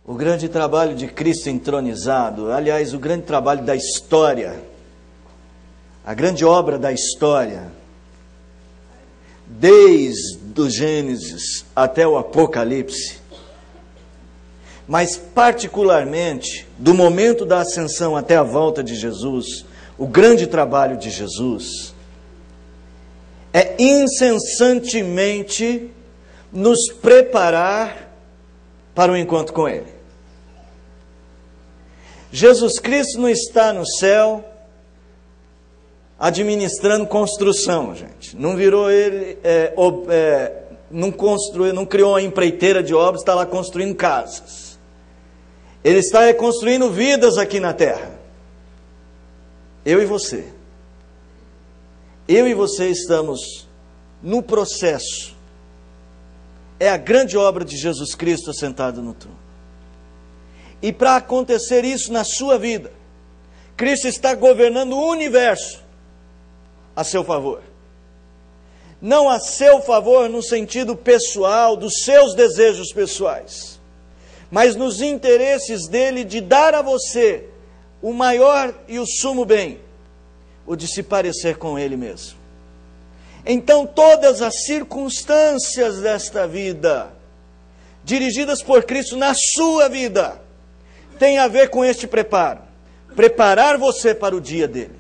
O grande trabalho de Cristo entronizado, aliás, o grande trabalho da história, a grande obra da história, desde o Gênesis até o Apocalipse, mas particularmente do momento da ascensão até a volta de Jesus, o grande trabalho de Jesus é incessantemente nos preparar para o encontro com Ele. Jesus Cristo não está no céu administrando construção, gente. Não virou ele, não criou uma empreiteira de obras, está lá construindo casas. Ele está construindo vidas aqui na terra. Eu e você. Eu e você estamos no processo. É a grande obra de Jesus Cristo assentado no trono. E para acontecer isso na sua vida, Cristo está governando o universo a seu favor. Não a seu favor no sentido pessoal, dos seus desejos pessoais, mas nos interesses dele de dar a você o maior e o sumo bem, o de se parecer com ele mesmo. Então todas as circunstâncias desta vida, dirigidas por Cristo na sua vida, tem a ver com este preparo. Preparar você para o dia dele.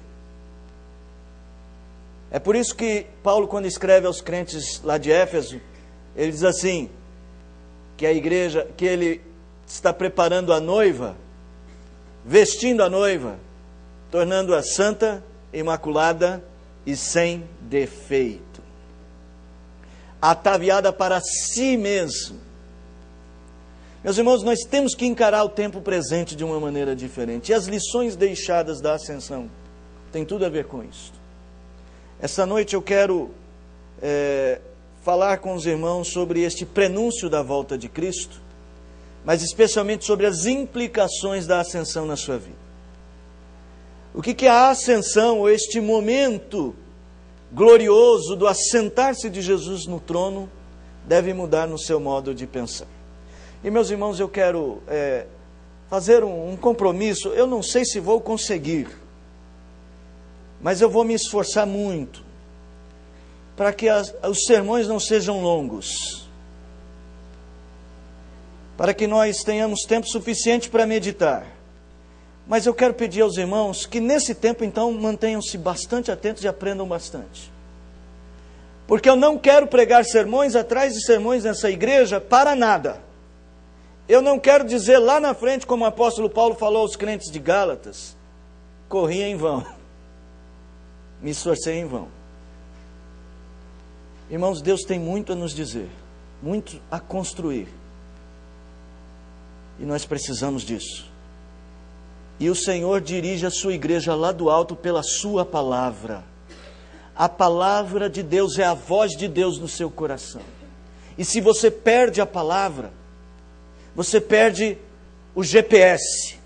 É por isso que Paulo, quando escreve aos crentes lá de Éfeso, ele diz assim, que a igreja, que ele está preparando a noiva, vestindo a noiva, tornando-a santa, imaculada e sem defeito, ataviada para si mesmo. Meus irmãos, nós temos que encarar o tempo presente de uma maneira diferente. E as lições deixadas da ascensão têm tudo a ver com isso. Essa noite eu quero falar com os irmãos sobre este prenúncio da volta de Cristo, mas especialmente sobre as implicações da ascensão na sua vida. O que é a ascensão, ou este momento glorioso do assentar-se de Jesus no trono, deve mudar no seu modo de pensar. E meus irmãos, eu quero fazer um compromisso. Eu não sei se vou conseguir, mas eu vou me esforçar muito para que os sermões não sejam longos, para que nós tenhamos tempo suficiente para meditar. Mas eu quero pedir aos irmãos que nesse tempo então mantenham-se bastante atentos e aprendam bastante, porque eu não quero pregar sermões atrás de sermões nessa igreja para nada. Eu não quero dizer lá na frente, como o apóstolo Paulo falou aos crentes de Gálatas, corri em vão, me esforcei em vão. Irmãos, Deus tem muito a nos dizer, muito a construir, e nós precisamos disso. E o Senhor dirige a sua igreja lá do alto pela sua palavra. A palavra de Deus é a voz de Deus no seu coração. E se você perde a palavra, você perde o GPS.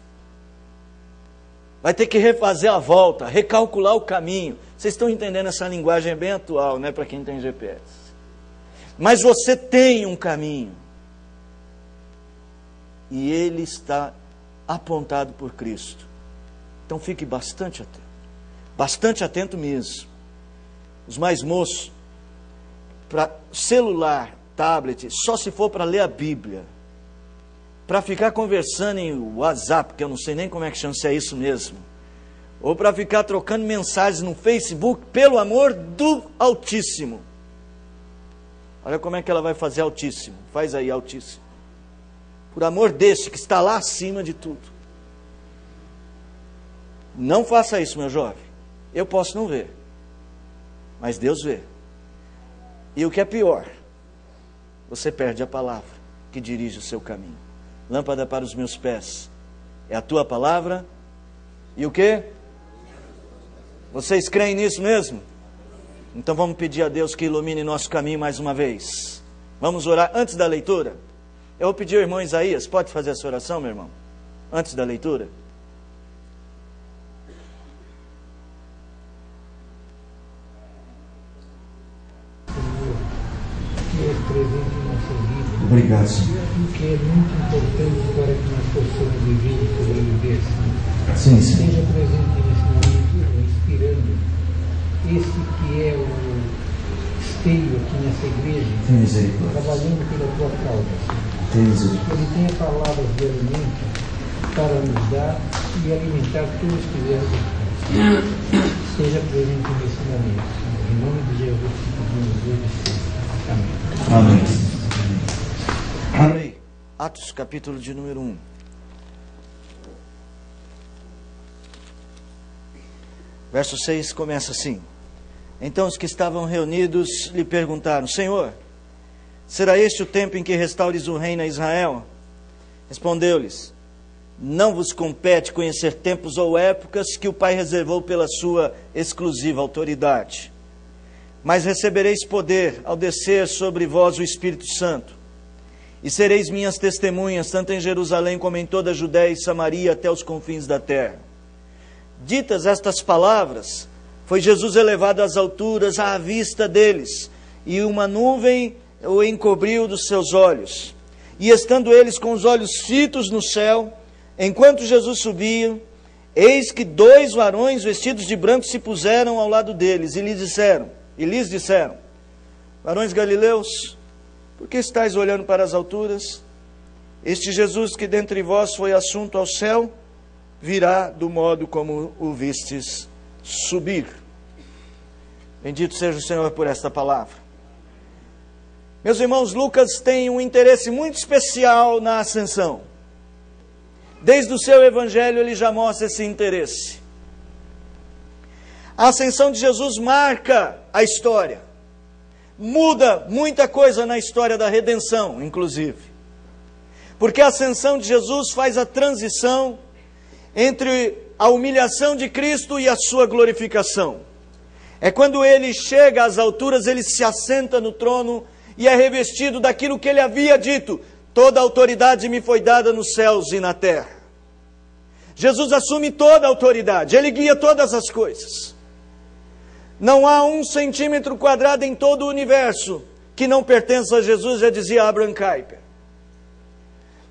Vai ter que refazer a volta, recalcular o caminho. Vocês estão entendendo? Essa linguagem é bem atual, né, para quem tem GPS. Mas você tem um caminho. E ele está apontado por Cristo. Então fique bastante atento mesmo. Os mais moços, para celular, tablet, só se for para ler a Bíblia. Para ficar conversando em WhatsApp, que eu não sei nem como é que chama, se é isso mesmo, ou para ficar trocando mensagens no Facebook, pelo amor do Altíssimo. Olha como é que ela vai fazer Altíssimo. Faz aí Altíssimo. Por amor deste que está lá acima de tudo. Não faça isso, meu jovem. Eu posso não ver, mas Deus vê. E o que é pior, você perde a palavra que dirige o seu caminho. Lâmpada para os meus pés é a tua palavra. E o quê? Vocês creem nisso mesmo? Então vamos pedir a Deus que ilumine nosso caminho mais uma vez. Vamos orar antes da leitura. Eu vou pedir ao irmão Isaías, pode fazer essa oração, meu irmão? Antes da leitura. Obrigado, Senhor. aquilo que é muito importante para que nós possamos viver e sobreviver. Sim. Seja presente nesse momento, inspirando esse que é o esteio aqui nessa igreja, trabalhando pela tua causa. Ele tem palavras de alimento para nos dar e alimentar todos que vierem. Seja presente nesse momento. Em nome de Jesus, que pedimos hoje. Amém. Amém. Atos, capítulo de número 1. Verso 6 começa assim: Então os que estavam reunidos lhe perguntaram: Senhor, será este o tempo em que restaures o reino a Israel? Respondeu-lhes: Não vos compete conhecer tempos ou épocas que o Pai reservou pela sua exclusiva autoridade. Mas recebereis poder ao descer sobre vós o Espírito Santo. E sereis minhas testemunhas, tanto em Jerusalém como em toda a Judéia e Samaria, até os confins da terra. Ditas estas palavras, foi Jesus elevado às alturas à vista deles, e uma nuvem o encobriu dos seus olhos. E estando eles com os olhos fitos no céu, enquanto Jesus subia, eis que 2 varões vestidos de branco se puseram ao lado deles, e lhes disseram: Varões galileus, por que estáis olhando para as alturas? Este Jesus que dentre vós foi assunto ao céu, virá do modo como o vistes subir. Bendito seja o Senhor por esta palavra. Meus irmãos, Lucas tem um interesse muito especial na ascensão. Desde o seu evangelho ele já mostra esse interesse. A ascensão de Jesus marca a história. Muda muita coisa na história da redenção, inclusive. Porque a ascensão de Jesus faz a transição entre a humilhação de Cristo e a sua glorificação. É quando ele chega às alturas, ele se assenta no trono e é revestido daquilo que ele havia dito: toda a autoridade me foi dada nos céus e na terra. Jesus assume toda a autoridade, ele guia todas as coisas. Não há 1 centímetro quadrado em todo o universo que não pertença a Jesus, já dizia Abraham Kuyper.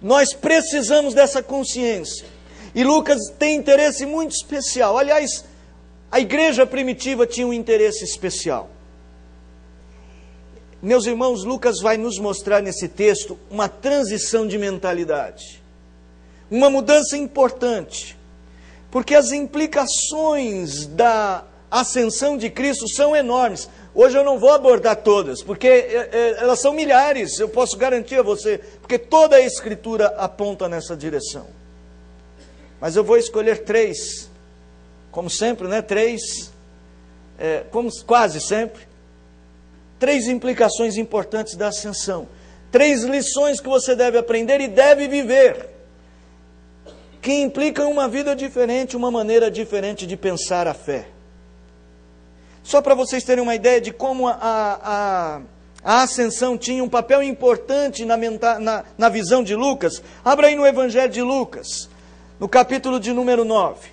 Nós precisamos dessa consciência. E Lucas tem interesse muito especial. Aliás, a igreja primitiva tinha um interesse especial. Meus irmãos, Lucas vai nos mostrar nesse texto uma transição de mentalidade. Uma mudança importante. Porque as implicações da ascensão de Cristo são enormes. Hoje eu não vou abordar todas, porque elas são milhares, eu posso garantir a você, porque toda a Escritura aponta nessa direção. Mas eu vou escolher 3, como sempre, né? 3, como quase sempre, 3 implicações importantes da ascensão. 3 lições que você deve aprender e deve viver, que implicam uma vida diferente, uma maneira diferente de pensar a fé. Só para vocês terem uma ideia de como a ascensão tinha um papel importante na visão de Lucas, abra aí no Evangelho de Lucas, no capítulo de número 9.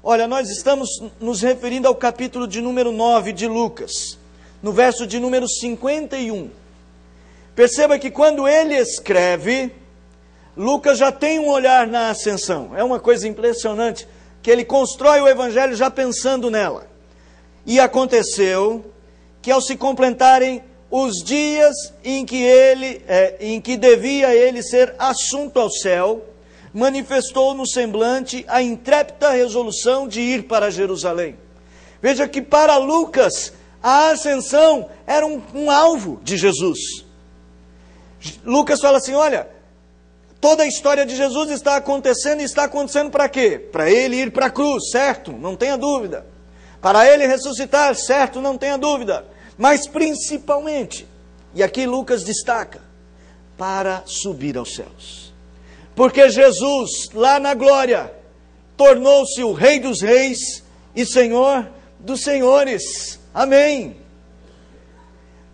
Olha, nós estamos nos referindo ao capítulo de número 9 de Lucas, no verso de número 51. Perceba que quando ele escreve, Lucas já tem um olhar na ascensão. É uma coisa impressionante, que ele constrói o Evangelho já pensando nela. E aconteceu que ao se completarem os dias em que devia ele ser assunto ao céu, manifestou no semblante a intrépida resolução de ir para Jerusalém. Veja que para Lucas a ascensão era um alvo de Jesus. Lucas fala assim: olha, toda a história de Jesus está acontecendo, e está acontecendo para quê? Para ele ir para a cruz, certo? Não tenha dúvida. Para ele ressuscitar, certo? Não tenha dúvida. Mas principalmente, e aqui Lucas destaca, para subir aos céus. Porque Jesus, lá na glória, tornou-se o Rei dos Reis e Senhor dos Senhores. Amém.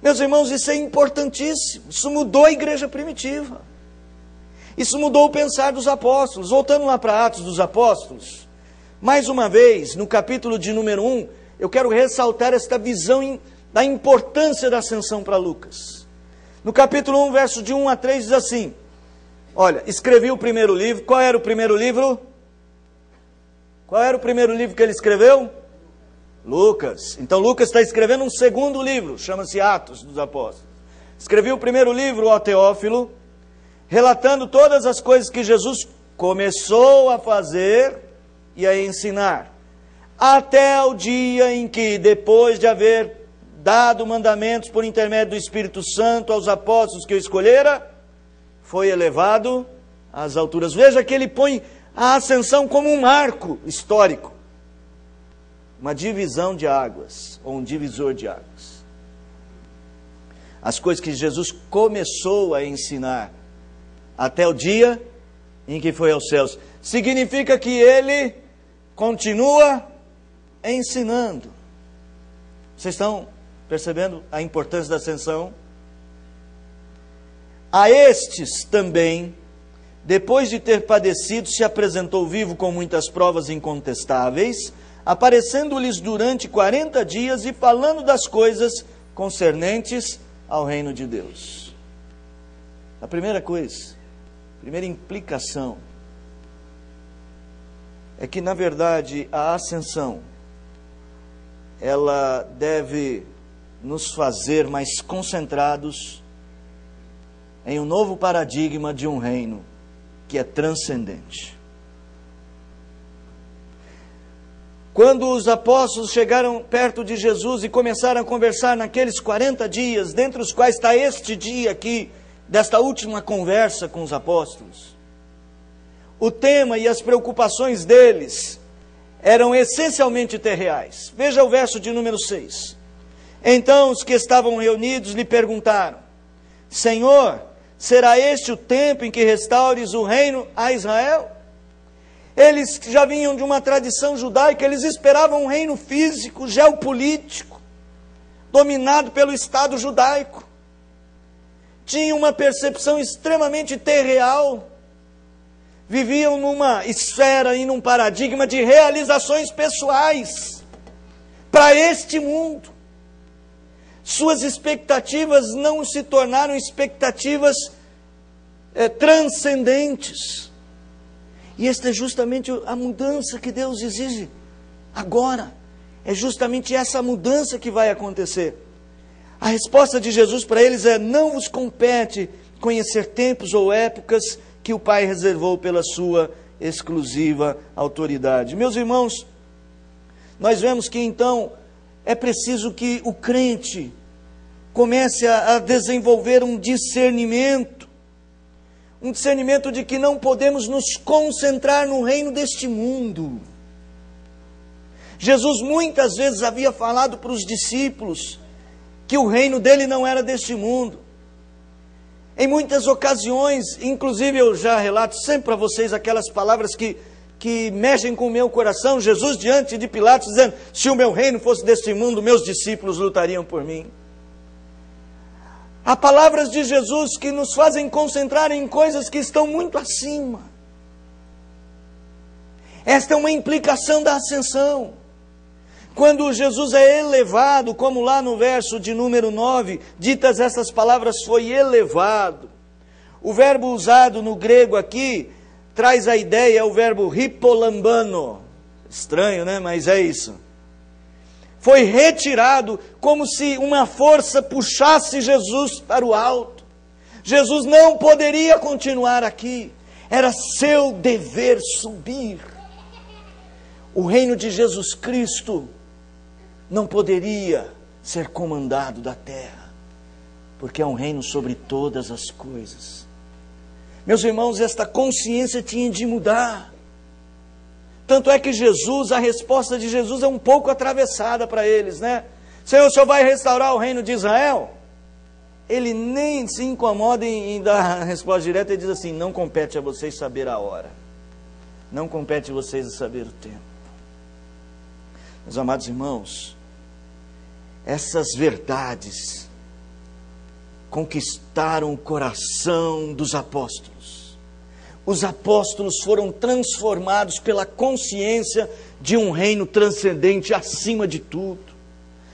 Meus irmãos, isso é importantíssimo. Isso mudou a igreja primitiva. Isso mudou o pensar dos apóstolos. Voltando lá para Atos dos Apóstolos, mais uma vez, no capítulo de número 1, eu quero ressaltar esta visão da importância da ascensão para Lucas. No capítulo 1, verso de 1 a 3, diz assim: olha, escrevi o primeiro livro. Qual era o primeiro livro? Qual era o primeiro livro que ele escreveu? Lucas. Então Lucas está escrevendo um segundo livro, chama-se Atos dos Apóstolos. Escrevi o primeiro livro, ó Teófilo, relatando todas as coisas que Jesus começou a fazer e a ensinar, até o dia em que, depois de haver dado mandamentos por intermédio do Espírito Santo aos apóstolos que o escolhera, foi elevado às alturas. Veja que ele põe a ascensão como um marco histórico, uma divisão de águas, ou um divisor de águas. As coisas que Jesus começou a ensinar até o dia em que foi aos céus. Significa que ele continua ensinando. Vocês estão percebendo a importância da ascensão? A estes também, depois de ter padecido, se apresentou vivo com muitas provas incontestáveis, aparecendo-lhes durante 40 dias e falando das coisas concernentes ao reino de Deus. A primeira coisa, a primeira implicação, é que, na verdade, a ascensão, ela deve nos fazer mais concentrados em um novo paradigma de um reino que é transcendente. Quando os apóstolos chegaram perto de Jesus e começaram a conversar naqueles 40 dias, dentre os quais está este dia aqui, desta última conversa com os apóstolos, o tema e as preocupações deles eram essencialmente terreais. Veja o verso de número 6. Então os que estavam reunidos lhe perguntaram: Senhor, será este o tempo em que restaures o reino a Israel? Eles já vinham de uma tradição judaica, eles esperavam um reino físico, geopolítico, dominado pelo Estado judaico. Tinham uma percepção extremamente terreal. Viviam numa esfera e num paradigma de realizações pessoais para este mundo. Suas expectativas não se tornaram expectativas transcendentes. E esta é justamente a mudança que Deus exige agora. É justamente essa mudança que vai acontecer. A resposta de Jesus para eles é: não vos compete conhecer tempos ou épocas que o Pai reservou pela sua exclusiva autoridade. Meus irmãos, nós vemos que então é preciso que o crente comece a desenvolver um discernimento de que não podemos nos concentrar no reino deste mundo. Jesus muitas vezes havia falado para os discípulos que o reino dele não era deste mundo. Em muitas ocasiões, inclusive eu já relato sempre para vocês aquelas palavras que mexem com o meu coração. Jesus diante de Pilatos dizendo: se o meu reino fosse deste mundo, meus discípulos lutariam por mim. Há palavras de Jesus que nos fazem concentrar em coisas que estão muito acima. Esta é uma implicação da ascensão. Quando Jesus é elevado, como lá no verso de número 9, ditas essas palavras, foi elevado. O verbo usado no grego aqui traz a ideia, é o verbo ripolambano. Estranho, né? Mas é isso. Foi retirado, como se uma força puxasse Jesus para o alto. Jesus não poderia continuar aqui. Era seu dever subir. O reino de Jesus Cristo não poderia ser comandado da terra, porque é um reino sobre todas as coisas. Meus irmãos, esta consciência tinha de mudar. Tanto é que Jesus, a resposta de Jesus é um pouco atravessada para eles, né? Senhor, o Senhor vai restaurar o reino de Israel? Ele nem se incomoda em dar a resposta direta. Ele diz assim: não compete a vocês saber a hora, não compete a vocês saber o tempo. Meus amados irmãos, essas verdades conquistaram o coração dos apóstolos. Os apóstolos foram transformados pela consciência de um reino transcendente acima de tudo,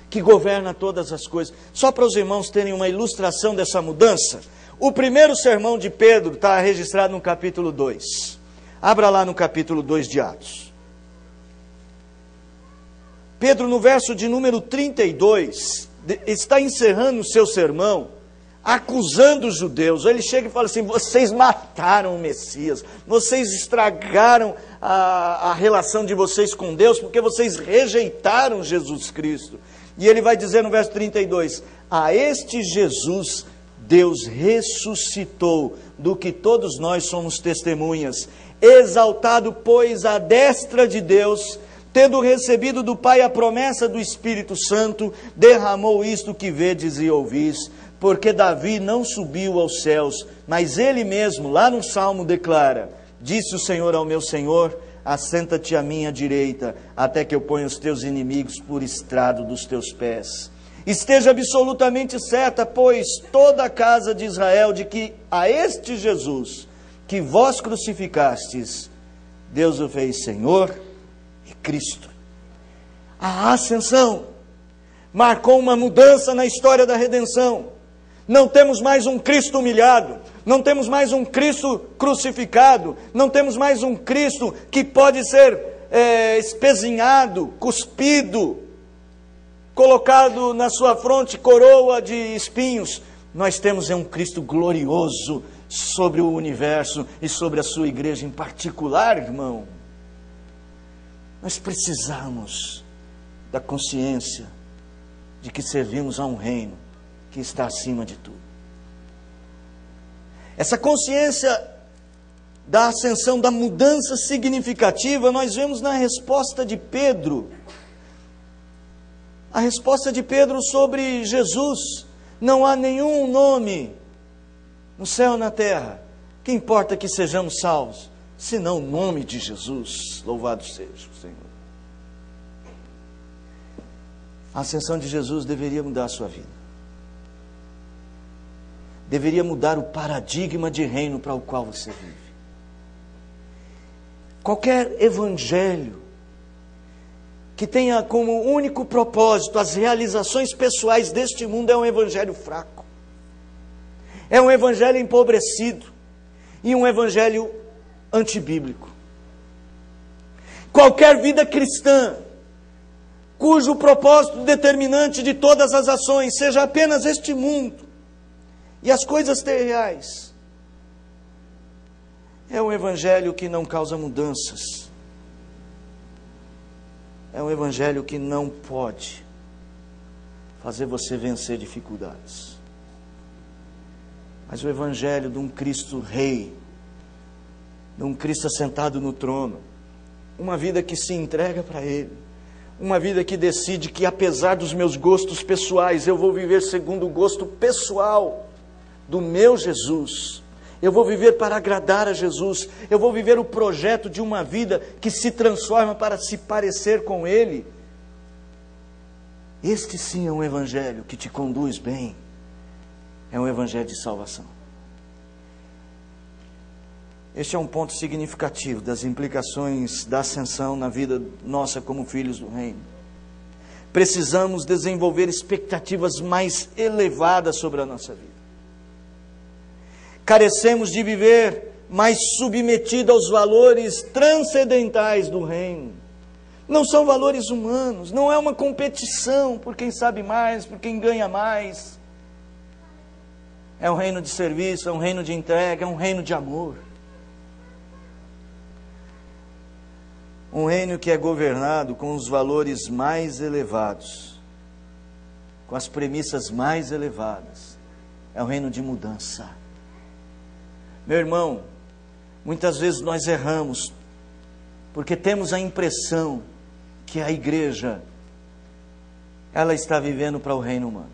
que governa todas as coisas. Só para os irmãos terem uma ilustração dessa mudança, o primeiro sermão de Pedro está registrado no capítulo 2. Abra lá no capítulo 2 de Atos. Pedro, no verso de número 32, está encerrando o seu sermão, acusando os judeus. Ele chega e fala assim: vocês mataram o Messias, vocês estragaram a relação de vocês com Deus, porque vocês rejeitaram Jesus Cristo. E ele vai dizer no verso 32, a este Jesus Deus ressuscitou, do que todos nós somos testemunhas, exaltado, pois, à destra de Deus, tendo recebido do Pai a promessa do Espírito Santo, derramou isto que vedes e ouvis, porque Davi não subiu aos céus, mas ele mesmo, lá no Salmo, declara: disse o Senhor ao meu Senhor, assenta-te à minha direita, até que eu ponha os teus inimigos por estrado dos teus pés. Esteja absolutamente certa, pois, toda a casa de Israel, de que a este Jesus, que vós crucificastes, Deus o fez Senhor e Cristo. A ascensão marcou uma mudança na história da redenção. Não temos mais um Cristo humilhado, não temos mais um Cristo crucificado, não temos mais um Cristo que pode ser espezinhado, cuspido, colocado na sua fronte coroa de espinhos. Nós temos um Cristo glorioso sobre o universo e sobre a sua igreja em particular, irmão. Nós precisamos da consciência de que servimos a um reino que está acima de tudo. Essa consciência da ascensão, da mudança significativa, nós vemos na resposta de Pedro. A resposta de Pedro sobre Jesus: não há nenhum nome no céu e na terra que importa que sejamos salvos, senão o nome de Jesus. Louvado seja o Senhor. A ascensão de Jesus deveria mudar a sua vida. Deveria mudar o paradigma de reino para o qual você vive. Qualquer evangelho que tenha como único propósito as realizações pessoais deste mundo é um evangelho fraco. É um evangelho empobrecido e um evangelho antibíblico. Qualquer vida cristã cujo propósito determinante de todas as ações seja apenas este mundo e as coisas terreais, é um evangelho que não causa mudanças. É um evangelho que não pode fazer você vencer dificuldades. Mas o evangelho de um Cristo Rei, de um Cristo assentado no trono, uma vida que se entrega para Ele, uma vida que decide que, apesar dos meus gostos pessoais, eu vou viver segundo o gosto pessoal do meu Jesus. Eu vou viver para agradar a Jesus. Eu vou viver o projeto de uma vida que se transforma para se parecer com Ele. Este sim é um evangelho que te conduz bem. É um evangelho de salvação. Este é um ponto significativo das implicações da ascensão na vida nossa como filhos do reino. Precisamos desenvolver expectativas mais elevadas sobre a nossa vida. Carecemos de viver mais submetido aos valores transcendentais do reino. Não são valores humanos, não é uma competição por quem sabe mais, por quem ganha mais. É um reino de serviço, é um reino de entrega, é um reino de amor. Um reino que é governado com os valores mais elevados, com as premissas mais elevadas. É um reino de mudança. Meu irmão, muitas vezes nós erramos, porque temos a impressão que a igreja, ela está vivendo para o reino humano.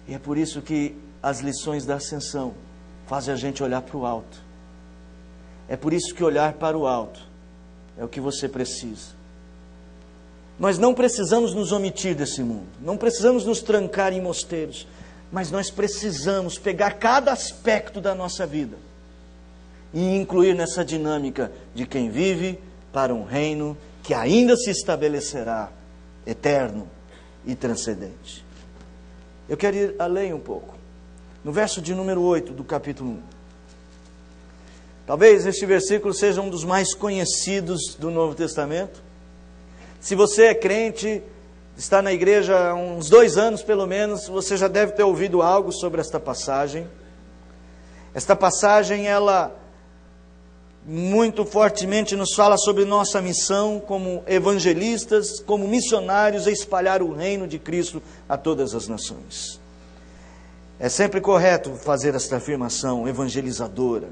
E é por isso que as lições da ascensão fazem a gente olhar para o alto. É por isso que olhar para o alto é o que você precisa. Nós não precisamos nos omitir desse mundo, não precisamos nos trancar em mosteiros, mas nós precisamos pegar cada aspecto da nossa vida e incluir nessa dinâmica de quem vive para um reino que ainda se estabelecerá eterno e transcendente. Eu quero ir além um pouco. No verso de número 8 do capítulo 1. Talvez este versículo seja um dos mais conhecidos do Novo Testamento. Se você é crente, está na igreja há uns 2 anos pelo menos, você já deve ter ouvido algo sobre esta passagem. Esta passagem, ela muito fortemente nos fala sobre nossa missão como evangelistas, como missionários a espalhar o reino de Cristo a todas as nações. É sempre correto fazer esta afirmação evangelizadora.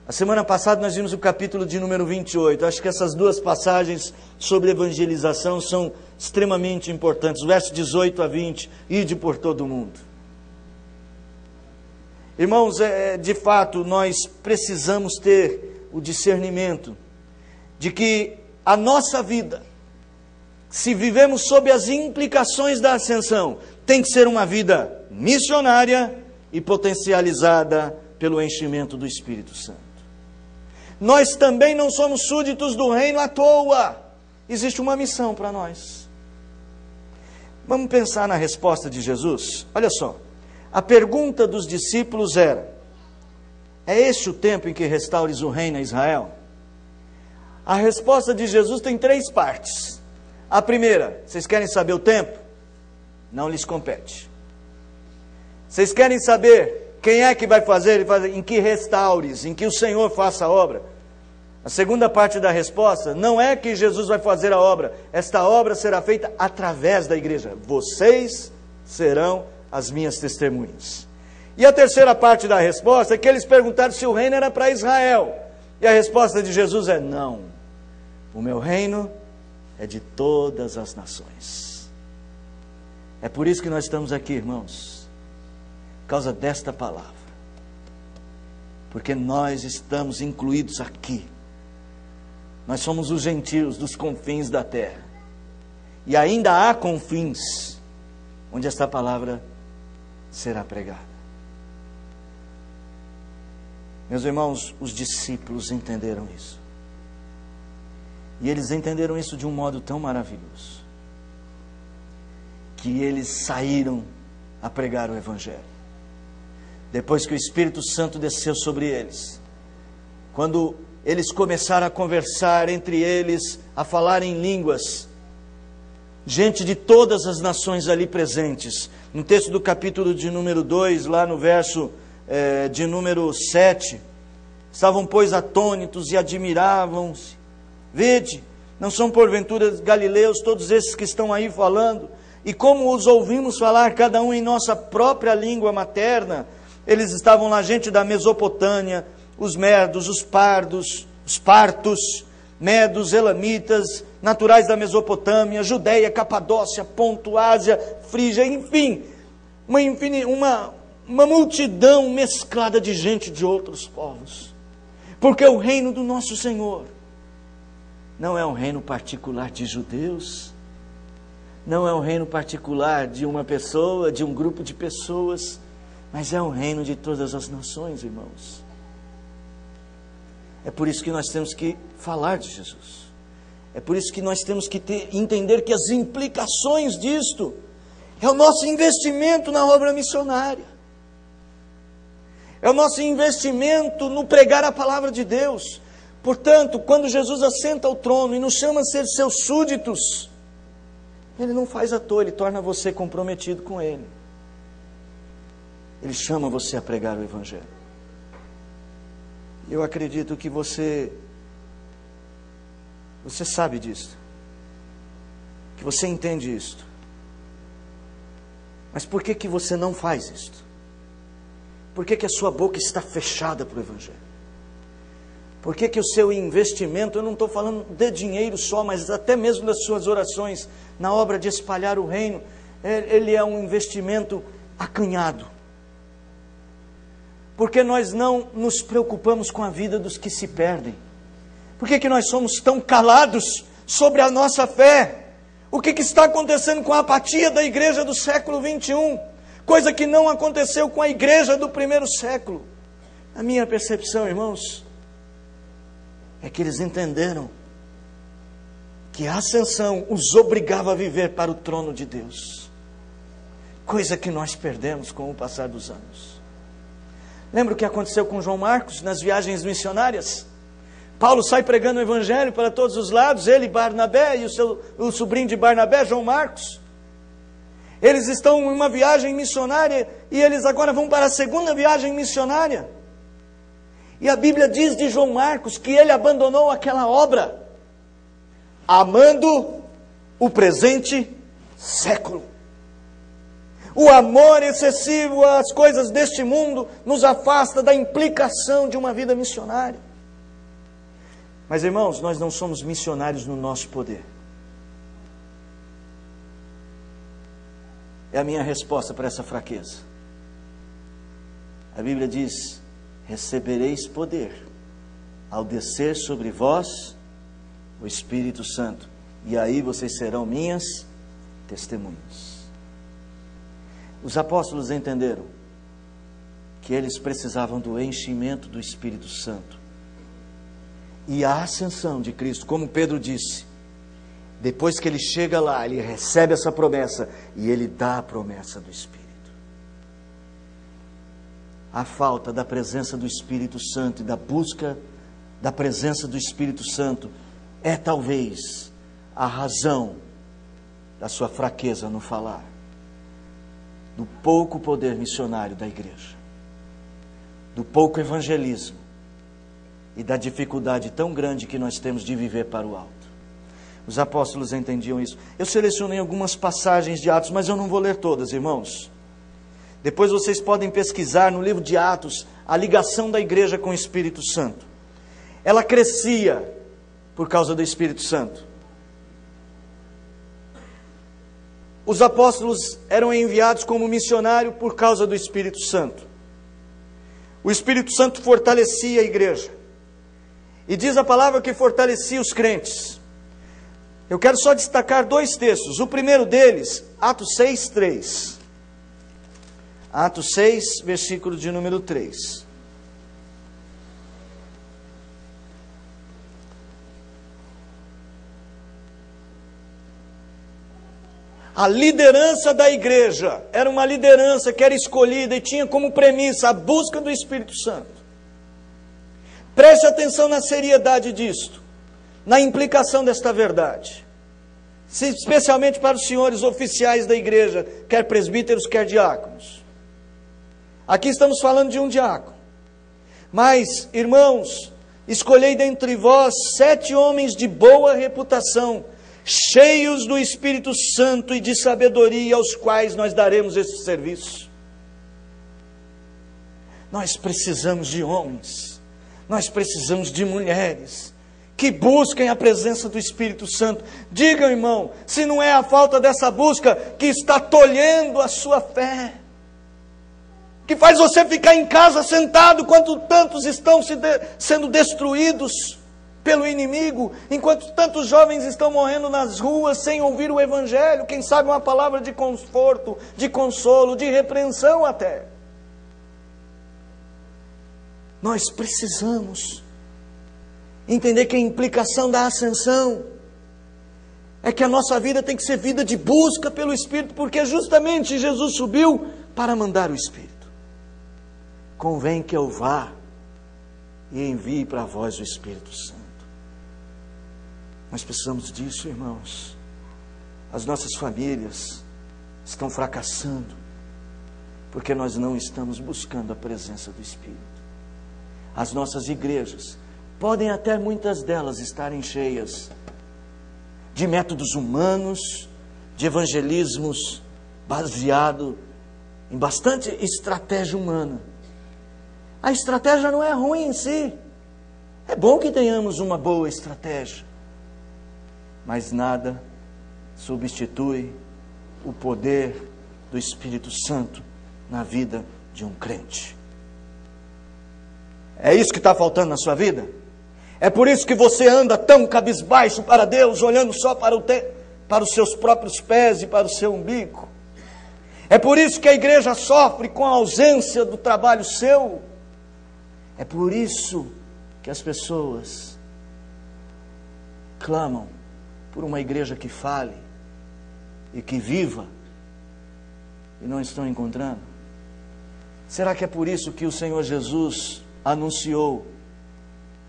A semana passada nós vimos o capítulo de número 28. Acho que essas 2 passagens sobre evangelização são extremamente importantes. Versos 18 a 20, ide por todo o mundo. Irmãos, de fato, nós precisamos ter o discernimento de que a nossa vida, se vivemos sob as implicações da ascensão, tem que ser uma vida missionária e potencializada pelo enchimento do Espírito Santo. Nós também não somos súditos do reino à toa. Existe uma missão para nós. Vamos pensar na resposta de Jesus? Olha só. A pergunta dos discípulos era: é este o tempo em que restaures o reino a Israel? A resposta de Jesus tem 3 partes. A primeira: vocês querem saber o tempo? Não lhes compete. Vocês querem saber quem é que vai fazer? Ele faz em que restaures, em que o Senhor faça a obra. A segunda parte da resposta não é que Jesus vai fazer a obra. Esta obra será feita através da igreja. Vocês serão as minhas testemunhas. E a terceira parte da resposta é que eles perguntaram se o reino era para Israel. E a resposta de Jesus é: não. O meu reino é de todas as nações. É por isso que nós estamos aqui, irmãos. Por causa desta palavra. Porque nós estamos incluídos aqui. Nós somos os gentios dos confins da terra. E ainda há confins onde esta palavra será pregada. Meus irmãos, os discípulos entenderam isso. E eles entenderam isso de um modo tão maravilhoso, que eles saíram a pregar o Evangelho. Depois que o Espírito Santo desceu sobre eles, quando eles começaram a conversar entre eles, a falar em línguas, gente de todas as nações ali presentes. No texto do capítulo de número 2, lá no verso de número 7, estavam, pois, atônitos e admiravam-se. Vede, não são porventura galileus todos esses que estão aí falando? E como os ouvimos falar, cada um em nossa própria língua materna? Eles estavam lá, gente da Mesopotâmia, os medos, os partos, medos, elamitas, naturais da Mesopotâmia, Judeia, Capadócia, Ponto, Ásia, Frígia, enfim, uma multidão mesclada de gente de outros povos. Porque o reino do nosso Senhor não é um reino particular de judeus, não é um reino particular de uma pessoa, de um grupo de pessoas, mas é um reino de todas as nações, irmãos. É por isso que nós temos que falar de Jesus. É por isso que nós temos que entender que as implicações disto é o nosso investimento na obra missionária. É o nosso investimento no pregar a palavra de Deus. Portanto, quando Jesus assenta ao trono e nos chama a ser seus súditos, Ele não faz à toa, Ele torna você comprometido com Ele. Ele chama você a pregar o Evangelho. Eu acredito que você sabe disso, que você entende isto. Mas por que você não faz isto? Por que a sua boca está fechada para o Evangelho? Por que o seu investimento, eu não estou falando de dinheiro só, mas até mesmo das suas orações na obra de espalhar o reino, ele é um investimento acanhado? Porque nós não nos preocupamos com a vida dos que se perdem? Por que nós somos tão calados sobre a nossa fé? O que está acontecendo com a apatia da igreja do século 21? Coisa que não aconteceu com a igreja do primeiro século. A minha percepção, irmãos, é que eles entenderam que a ascensão os obrigava a viver para o trono de Deus. Coisa que nós perdemos com o passar dos anos. Lembra o que aconteceu com João Marcos nas viagens missionárias? Paulo sai pregando o evangelho para todos os lados, ele, Barnabé, e o sobrinho de Barnabé, João Marcos. Eles estão em uma viagem missionária e eles agora vão para a segunda viagem missionária. E a Bíblia diz de João Marcos que ele abandonou aquela obra, amando o presente século. O amor excessivo às coisas deste mundo nos afasta da implicação de uma vida missionária. Mas, irmãos, nós não somos missionários no nosso poder. É a minha resposta para essa fraqueza. A Bíblia diz: recebereis poder ao descer sobre vós o Espírito Santo, e aí vocês serão minhas testemunhas. Os apóstolos entenderam que eles precisavam do enchimento do Espírito Santo e a ascensão de Cristo. Como Pedro disse, depois que ele chega lá, ele recebe essa promessa e ele dá a promessa do Espírito. A falta da presença do Espírito Santo e da busca da presença do Espírito Santo é talvez a razão da sua fraqueza no falar, do pouco poder missionário da igreja, do pouco evangelismo e da dificuldade tão grande que nós temos de viver para o alto. Os apóstolos entendiam isso. Eu selecionei algumas passagens de Atos, mas eu não vou ler todas, irmãos. Depois vocês podem pesquisar no livro de Atos a ligação da igreja com o Espírito Santo. Ela crescia por causa do Espírito Santo. Os apóstolos eram enviados como missionário por causa do Espírito Santo. O Espírito Santo fortalecia a igreja. E diz a palavra que fortalecia os crentes. Eu quero só destacar dois textos. O primeiro deles, Atos 6, 3. Atos 6, versículo de número 3. A liderança da igreja era uma liderança que era escolhida e tinha como premissa a busca do Espírito Santo. Preste atenção na seriedade disto, na implicação desta verdade, especialmente para os senhores oficiais da igreja, quer presbíteros, quer diáconos. Aqui estamos falando de um diácono. Mas, irmãos, escolhei dentre vós 7 homens de boa reputação, cheios do Espírito Santo e de sabedoria, aos quais nós daremos esse serviço. Nós precisamos de homens, nós precisamos de mulheres que busquem a presença do Espírito Santo. Digam, irmão, se não é a falta dessa busca que está tolhendo a sua fé, que faz você ficar em casa sentado quando tantos estão sendo destruídos pelo inimigo, enquanto tantos jovens estão morrendo nas ruas sem ouvir o Evangelho, quem sabe uma palavra de conforto, de consolo, de repreensão até. Nós precisamos entender que a implicação da ascensão é que a nossa vida tem que ser vida de busca pelo Espírito, porque justamente Jesus subiu para mandar o Espírito. Convém que eu vá e envie para vós o Espírito Santo. Nós precisamos disso, irmãos. As nossas famílias estão fracassando porque nós não estamos buscando a presença do Espírito. As nossas igrejas podem até muitas delas estarem cheias de métodos humanos, de evangelismos baseado em bastante estratégia humana. A estratégia não é ruim em si. É bom que tenhamos uma boa estratégia. Mas nada substitui o poder do Espírito Santo na vida de um crente. É isso que está faltando na sua vida? É por isso que você anda tão cabisbaixo para Deus, olhando só para os seus próprios pés e para o seu umbigo? É por isso que a igreja sofre com a ausência do trabalho seu? É por isso que as pessoas clamam por uma igreja que fale e que viva e não estão encontrando? Será que é por isso que o Senhor Jesus anunciou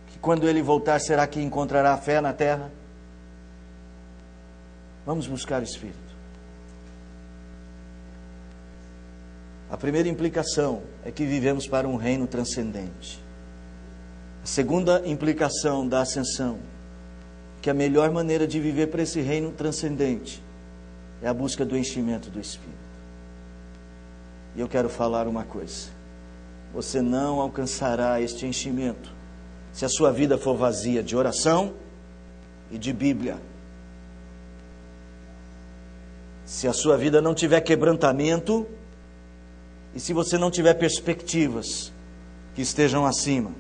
que quando Ele voltar, será que encontrará fé na terra? Vamos buscar o Espírito. A primeira implicação é que vivemos para um reino transcendente. A segunda implicação da ascensão, que a melhor maneira de viver para esse reino transcendente é a busca do enchimento do Espírito. E eu quero falar uma coisa: você não alcançará este enchimento se a sua vida for vazia de oração e de Bíblia. Se a sua vida não tiver quebrantamento e se você não tiver perspectivas que estejam acima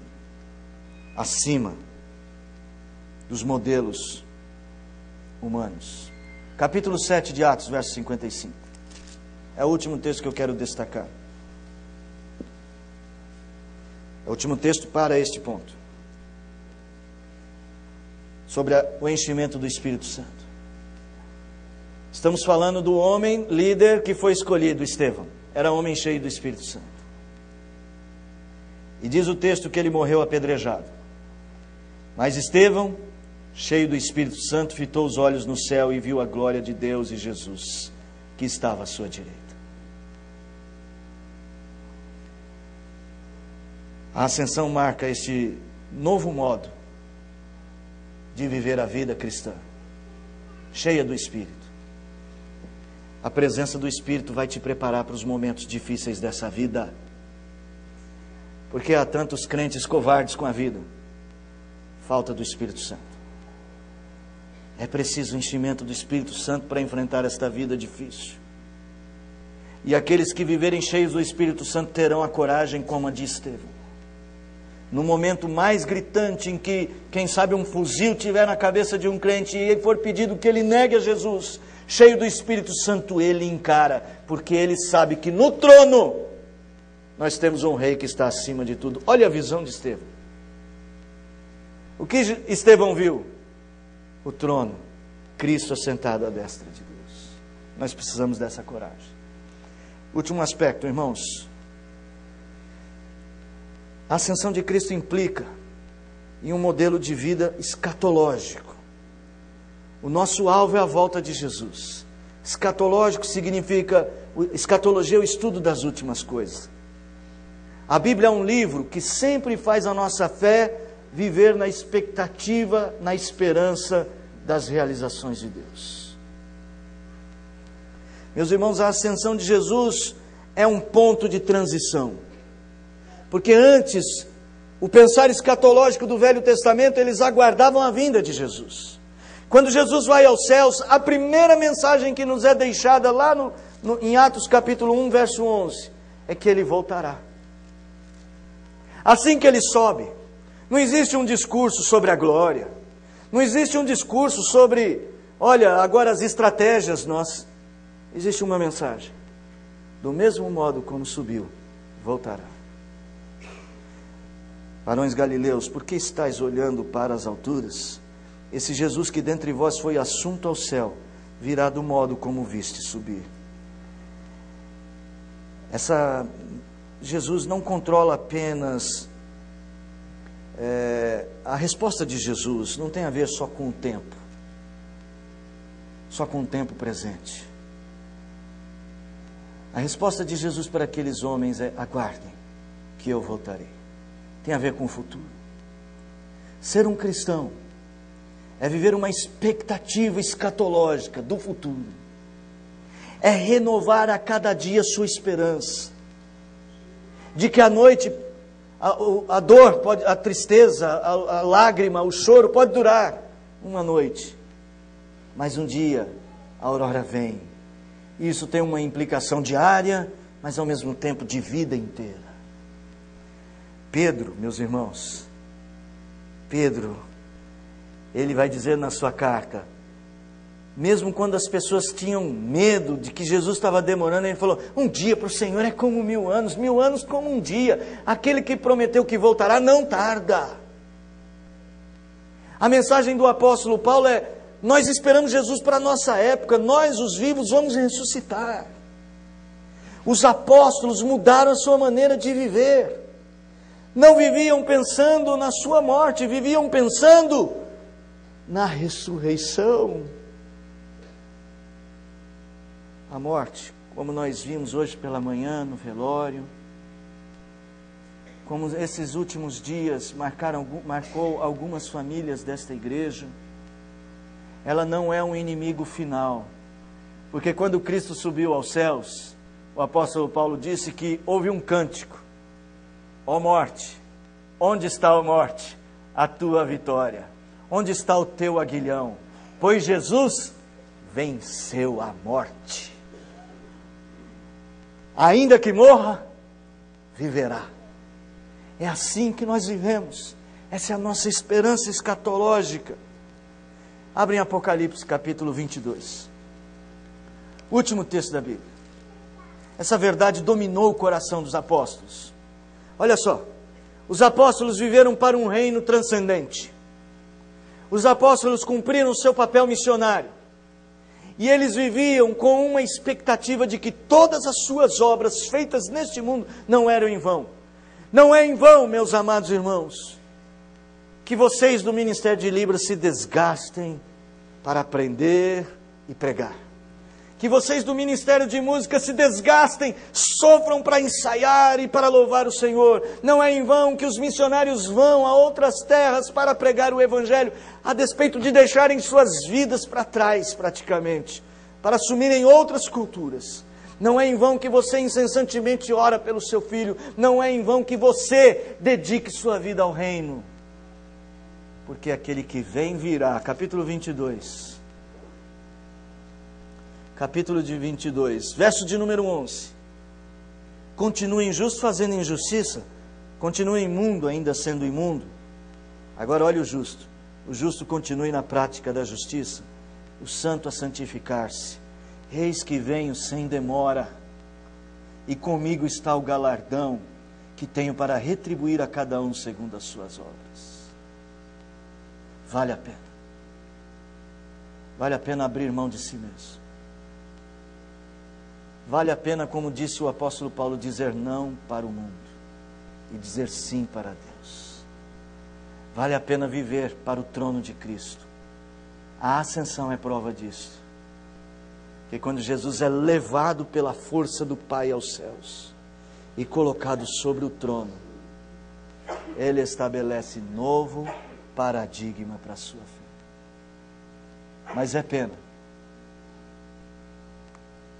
dos modelos humanos. Capítulo 7 de Atos, verso 55. É o último texto que eu quero destacar. É o último texto para este ponto. Sobre o enchimento do Espírito Santo. Estamos falando do homem líder que foi escolhido, Estevão. Era homem cheio do Espírito Santo. E diz o texto que ele morreu apedrejado. Mas Estevão, cheio do Espírito Santo, fitou os olhos no céu e viu a glória de Deus e Jesus, que estava à sua direita. A ascensão marca este novo modo de viver a vida cristã, cheia do Espírito. A presença do Espírito vai te preparar para os momentos difíceis dessa vida. Porque há tantos crentes covardes com a vida. Falta do Espírito Santo. É preciso o enchimento do Espírito Santo para enfrentar esta vida difícil. E aqueles que viverem cheios do Espírito Santo terão a coragem como a de Estevão. No momento mais gritante em que, quem sabe, um fuzil tiver na cabeça de um crente e for pedido que ele negue a Jesus, cheio do Espírito Santo, ele encara, porque ele sabe que no trono nós temos um rei que está acima de tudo. Olha a visão de Estevão. O que Estevão viu? O trono, Cristo assentado à destra de Deus. Nós precisamos dessa coragem. Último aspecto, irmãos. A ascensão de Cristo implica em um modelo de vida escatológico. O nosso alvo é a volta de Jesus. Escatológico significa, escatologia é o estudo das últimas coisas. A Bíblia é um livro que sempre faz a nossa fé viver na expectativa, na esperança das realizações de Deus. Meus irmãos, a ascensão de Jesus é um ponto de transição. Porque antes, o pensar escatológico do Velho Testamento, eles aguardavam a vinda de Jesus. Quando Jesus vai aos céus, a primeira mensagem que nos é deixada lá em Atos capítulo 1, verso 11, é que Ele voltará. Assim que Ele sobe, não existe um discurso sobre a glória, não existe um discurso sobre, olha, agora as estratégias nossas. Existe uma mensagem: do mesmo modo como subiu, voltará. Varões galileus, por que estáis olhando para as alturas? Esse Jesus que dentre vós foi assunto ao céu, virá do modo como viste subir. Jesus não controla apenas... a resposta de Jesus não tem a ver só com o tempo. Só com o tempo presente. A resposta de Jesus para aqueles homens é: aguardem, que eu voltarei. Tem a ver com o futuro. Ser um cristão é viver uma expectativa escatológica do futuro. É renovar a cada dia sua esperança de que à noite a dor, a tristeza, a lágrima, o choro pode durar uma noite, mas um dia a aurora vem. Isso tem uma implicação diária, mas ao mesmo tempo de vida inteira. Pedro, meus irmãos, Pedro, ele vai dizer na sua carta, mesmo quando as pessoas tinham medo de que Jesus estava demorando, ele falou: um dia para o Senhor é como 1000 anos como um dia. Aquele que prometeu que voltará não tarda. A mensagem do apóstolo Paulo é: Nós esperamos Jesus para a nossa época. Nós, os vivos, vamos ressuscitar. Os apóstolos mudaram a sua maneira de viver. Não viviam pensando na sua morte, viviam pensando na ressurreição. A morte, como nós vimos hoje pela manhã no velório, como esses últimos dias marcou algumas famílias desta igreja, ela não é um inimigo final. Porque quando Cristo subiu aos céus, o apóstolo Paulo disse que houve um cântico: ó morte, onde está a morte? A tua vitória. Onde está o teu aguilhão? Pois Jesus venceu a morte. Ainda que morra, viverá. É assim que nós vivemos. Essa é a nossa esperança escatológica. Abrem Apocalipse capítulo 22. Último texto da Bíblia. Essa verdade dominou o coração dos apóstolos. Olha só. Os apóstolos viveram para um reino transcendente. Os apóstolos cumpriram o seu papel missionário. E eles viviam com uma expectativa de que todas as suas obras feitas neste mundo não eram em vão. Não é em vão, meus amados irmãos, que vocês do Ministério de Libras se desgastem para aprender e pregar. Que vocês do Ministério de Música se desgastem, sofram para ensaiar e para louvar o Senhor. Não é em vão que os missionários vão a outras terras para pregar o Evangelho, a despeito de deixarem suas vidas para trás praticamente, para assumirem outras culturas. Não é em vão que você incessantemente ora pelo seu filho. Não é em vão que você dedique sua vida ao reino. Porque aquele que vem virá. Capítulo 22. Capítulo de 22, verso de número 11. Continua injusto fazendo injustiça, continua imundo ainda sendo imundo. Agora olha o justo. O justo continue na prática da justiça, o santo a santificar-se. Eis que venho sem demora, e comigo está o galardão que tenho para retribuir a cada um segundo as suas obras. Vale a pena. Vale a pena abrir mão de si mesmo. Vale a pena, como disse o apóstolo Paulo, dizer não para o mundo e dizer sim para Deus. Vale a pena viver para o trono de Cristo. A ascensão é prova disso. Que quando Jesus é levado pela força do Pai aos céus e colocado sobre o trono, Ele estabelece novo paradigma para a sua vida. Mas é pena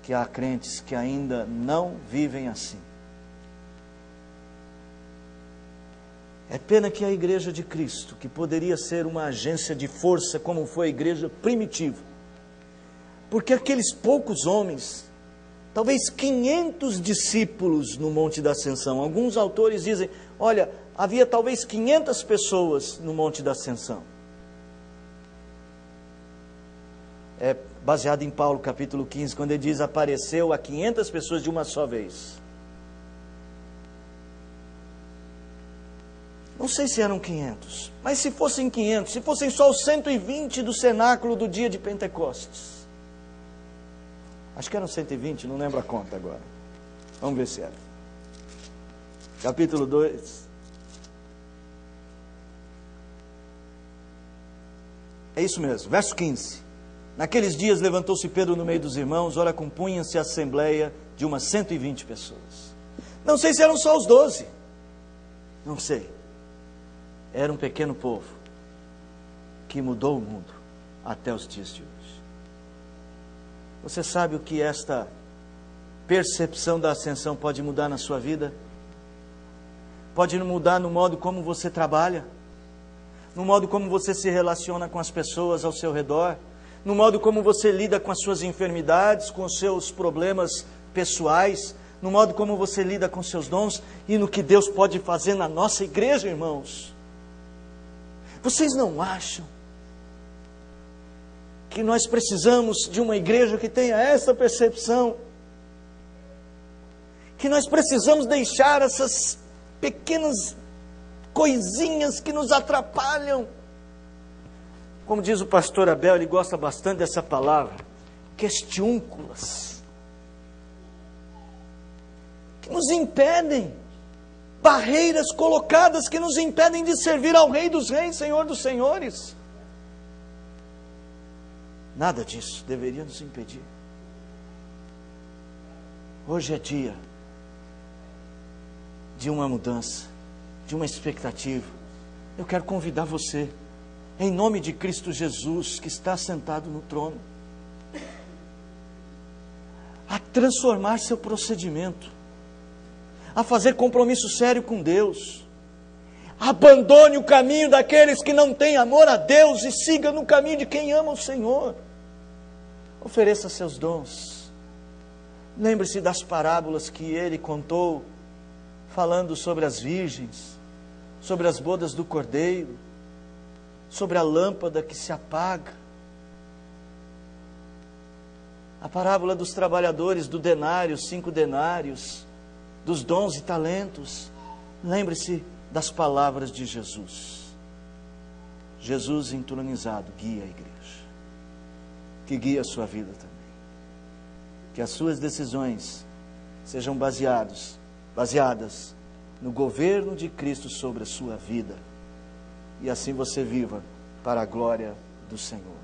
que há crentes que ainda não vivem assim. É pena que a igreja de Cristo, que poderia ser uma agência de força como foi a igreja primitiva, porque aqueles poucos homens, talvez 500 discípulos no Monte da Ascensão, alguns autores dizem, olha, havia talvez 500 pessoas no Monte da Ascensão. É baseado em Paulo, capítulo 15, quando ele diz, apareceu a 500 pessoas de uma só vez. Não sei se eram 500, mas se fossem 500, se fossem só os 120 do cenáculo do dia de Pentecostes. Acho que eram 120, não lembro a conta agora. Vamos ver se era. Capítulo 2. É isso mesmo, verso 15. Naqueles dias levantou-se Pedro no meio dos irmãos, ora compunha-se a assembleia de umas 120 pessoas. Não sei se eram só os 12. Não sei. Era um pequeno povo que mudou o mundo até os dias de hoje. Você sabe o que esta percepção da ascensão pode mudar na sua vida? Pode mudar no modo como você trabalha, no modo como você se relaciona com as pessoas ao seu redor, no modo como você lida com as suas enfermidades, com os seus problemas pessoais, no modo como você lida com seus dons e no que Deus pode fazer na nossa igreja, irmãos. Vocês não acham que nós precisamos de uma igreja que tenha essa percepção? Que nós precisamos deixar essas pequenas coisinhas que nos atrapalham. Como diz o pastor Abel, ele gosta bastante dessa palavra, questiúnculas, que nos impedem, barreiras colocadas que nos impedem de servir ao Rei dos Reis, Senhor dos Senhores. Nada disso deveria nos impedir. Hoje é dia de uma mudança, de uma expectativa. Eu quero convidar você, em nome de Cristo Jesus, que está sentado no trono, a transformar seu procedimento, a fazer compromisso sério com Deus. Abandone o caminho daqueles que não têm amor a Deus e siga no caminho de quem ama o Senhor. Ofereça seus dons. Lembre-se das parábolas que ele contou, falando sobre as virgens, sobre as bodas do cordeiro, sobre a lâmpada que se apaga. A parábola dos trabalhadores, do denário, 5 denários, dos dons e talentos. Lembre-se das palavras de Jesus. Jesus entronizado guia a igreja, que guia a sua vida também. Que as suas decisões sejam baseadas no governo de Cristo sobre a sua vida. E assim você viva para a glória do Senhor.